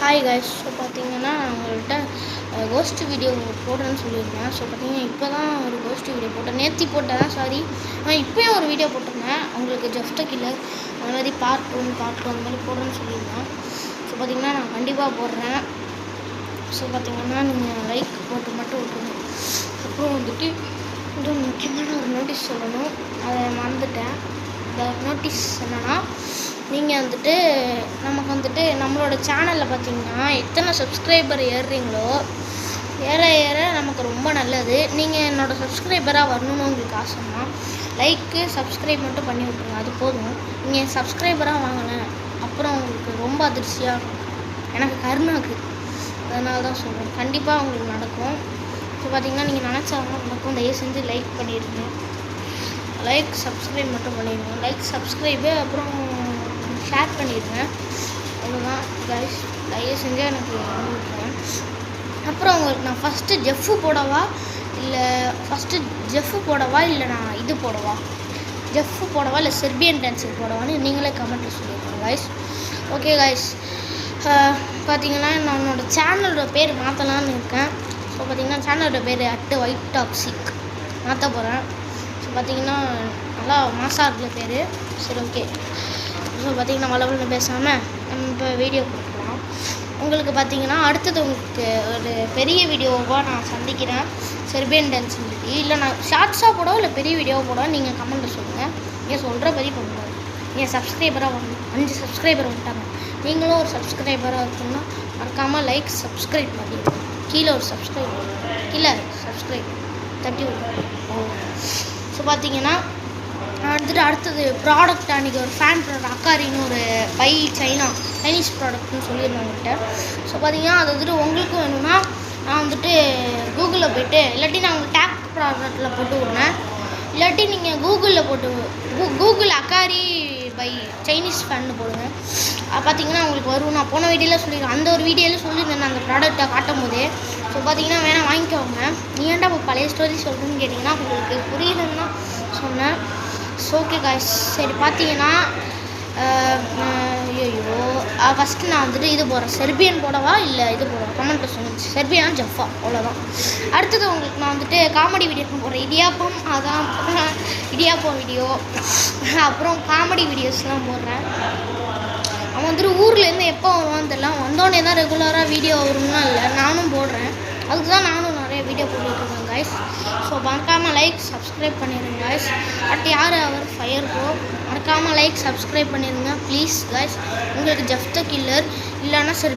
Hi guys. So பார்த்தீங்கன்னா நான் உங்கள்கிட்ட கோஸ்ட் வீடியோ போடுறேன்னு சொல்லியிருந்தேன். ஸோ பார்த்தீங்கன்னா இப்போ தான் ஒரு கோஸ்ட் வீடியோ போட்டேன். நேற்று போட்டேன், சாரி. ஆனால் இப்போயும் ஒரு வீடியோ போட்டிருந்தேன் உங்களுக்கு ஜஸ்ட் கில்லர் அந்த மாதிரி பார்ட் 1 அந்த மாதிரி போடுறேன்னு சொல்லியிருந்தேன். ஸோ பார்த்தீங்கன்னா நான் கண்டிப்பாக போடுறேன். ஸோ பார்த்தீங்கன்னா நீங்கள் லைக் போட்டு மட்டும் விட்டுருங்க. அப்புறம் வந்துட்டு இது முக்கியமான ஒரு நோட்டீஸ் சொல்லணும், அதை மறந்துட்டேன். இந்த நோட்டீஸ் என்னென்னா, நீங்கள் வந்துட்டு நமக்கு வந்துட்டு நம்மளோட சேனலில் பார்த்தீங்கன்னா எத்தனை சப்ஸ்கிரைபர் ஏறுறீங்களோ ஏற நமக்கு ரொம்ப நல்லது. நீங்கள் என்னோடய சப்ஸ்கிரைபராக வரணும்னு உங்களுக்கு ஆசைன்னா லைக்கு சப்ஸ்கிரைப் மட்டும் பண்ணி விட்ருங்க, அது போதும். நீங்கள் சப்ஸ்கிரைபராக வாங்கினேன் அப்புறம் உங்களுக்கு ரொம்ப அதிர்ச்சியாக எனக்கு கருணாக்கு, அதனால தான் சொல்கிறேன். கண்டிப்பாக உங்களுக்கு நடக்கும். ஸோ பார்த்தீங்கன்னா நீங்கள் நினச்சாலும் நடக்கும். தயவு செஞ்சு லைக் பண்ணிடுங்க, லைக் சப்ஸ்கிரைப் மட்டும் பண்ணிடுங்க. லைக் சப்ஸ்கிரைபு அப்புறம் ஷேர் பண்ணிடுங்க, அவ்வளோதான் கைஸ். தயவு செஞ்சு எனக்கு பண்ணிவிட்ருங்க. அப்புறம் உங்களுக்கு நான் ஃபஸ்ட்டு ஜெஃப்பு போடவா இல்லை நான் இது போடவா, ஜெஃப்பு போடவா இல்லை செர்பியன் டான்ஸுக்கு போடவான்னு நீங்களே கமெண்ட்டில் சொல்லிடுங்க கைஸ். ஓகே கைஸ், பார்த்தீங்கன்னா நான் என்னோடய சேனலோட பேர் மாற்றலான்னு இருக்கேன். ஸோ பார்த்தீங்கன்னா சேனலோட பேர் @whiteToxic மாற்ற போகிறேன். ஸோ பார்த்தீங்கன்னா நல்லா மாசாக இருக்கிற பேர். சரி, ஓகே. ஸோ பார்த்தீங்கன்னா வளவலன்னு பேசாமல் நம்ம இப்போ வீடியோ கொடுக்கலாம். உங்களுக்கு பார்த்தீங்கன்னா அடுத்தது உங்களுக்கு ஒரு பெரிய வீடியோவாக நான் சந்திக்கிறேன். செர்பியன் டான்ஸ் சொல்லி இல்லை நான் ஷார்ட்ஸாக போடவோ இல்லை பெரிய வீடியோவாக போடவோ நீங்கள் கமெண்ட்டில் சொல்லுங்கள். நீங்கள் சொல்கிற படி பண்ணுங்கள். நீங்கள் சப்ஸ்கிரைபராக வரணும். 5 சப்ஸ்கிரைபர் வந்துட்டாங்க. நீங்களும் ஒரு சப்ஸ்கிரைபராக இருக்கணும்னா மறக்காமல் லைக் சப்ஸ்கிரைப் பண்ணிடுங்க. கீழே ஒரு சப்ஸ்கிரைப் தட்டி விடுங்க. ஸோ பார்த்தீங்கன்னா அடுத்தது ப்ராடக்ட், அன்றைக்கி ஒரு ஃபேன் ப்ராடக்ட் அக்காரின்னு ஒரு பை சைனீஸ் ப்ராடக்ட்னு சொல்லியிருந்தேன் உங்கள்கிட்ட. ஸோ பார்த்தீங்கன்னா அது வந்துட்டு உங்களுக்கும் வேணும்னா நான் வந்துட்டு கூகுளில் போய்ட்டு இல்லாட்டி நான் உங்கள் டேக் ப்ராடக்ட்டில் போட்டு விட்றேன். இல்லாட்டி நீங்கள் கூகுளில் போட்டு கூகுள் அக்காரி பை சைனீஸ் ஃபேன்னு போடுங்க. பார்த்தீங்கன்னா உங்களுக்கு வரும். நான் போன வீடியோவில் சொல்லியிருக்கேன், அந்த ஒரு வீடியோவில் சொல்லியிருந்தேன் நான் அந்த ப்ராடக்ட்டை காட்டும் போதே. ஸோ பார்த்தீங்கன்னா வேணால் வாங்கிக்கோங்க. நீ ஏன்டா இப்போ பழைய ஸ்டோரி சொல்கிறேன்னு கேட்டிங்கன்னா உங்களுக்கு புரியலன்னு சொன்னேன். So okay guys. சரி பார்த்தீங்கன்னா ஐயோ ஃபஸ்ட்டு நான் வந்துட்டு இது போடுறேன். செர்பியன் போடவா இல்லை இது போடவா கமெண்ட்டில் சொல்லுங்கள். செர்பியன் ஜெஃபா, அவ்வளோதான். அடுத்தது உங்களுக்கு நான் வந்துட்டு காமெடி வீடியோ போடுறேன். இடியாப்பம், அதான் இடியாப்பம் வீடியோ, அப்புறம் காமெடி வீடியோஸ்லாம் போடுறேன். அவன் வந்துட்டு ஊர்லேருந்து எப்போ வருவான்னு தெரியல. வந்தோடனே தான் ரெகுலராக வீடியோ வரும்னா இல்லை, நானும் போடுறேன். அதுக்கு தான் நானும் நிறைய வீடியோ போட்டுட்ருக்கேன் கைஸ். ஸோ மறக்காமல் லைக் சப்ஸ்கிரைப் பண்ணிடுங்க கைஸ். யார் அவர் ஃபயர் ப்ரோ, மறக்காமல் லைக் சப்ஸ்கிரைப் பண்ணிடுங்க ப்ளீஸ் கைஸ். உங்களுக்கு ஜஸ்ட் கில்லர் இல்லைன்னா சரி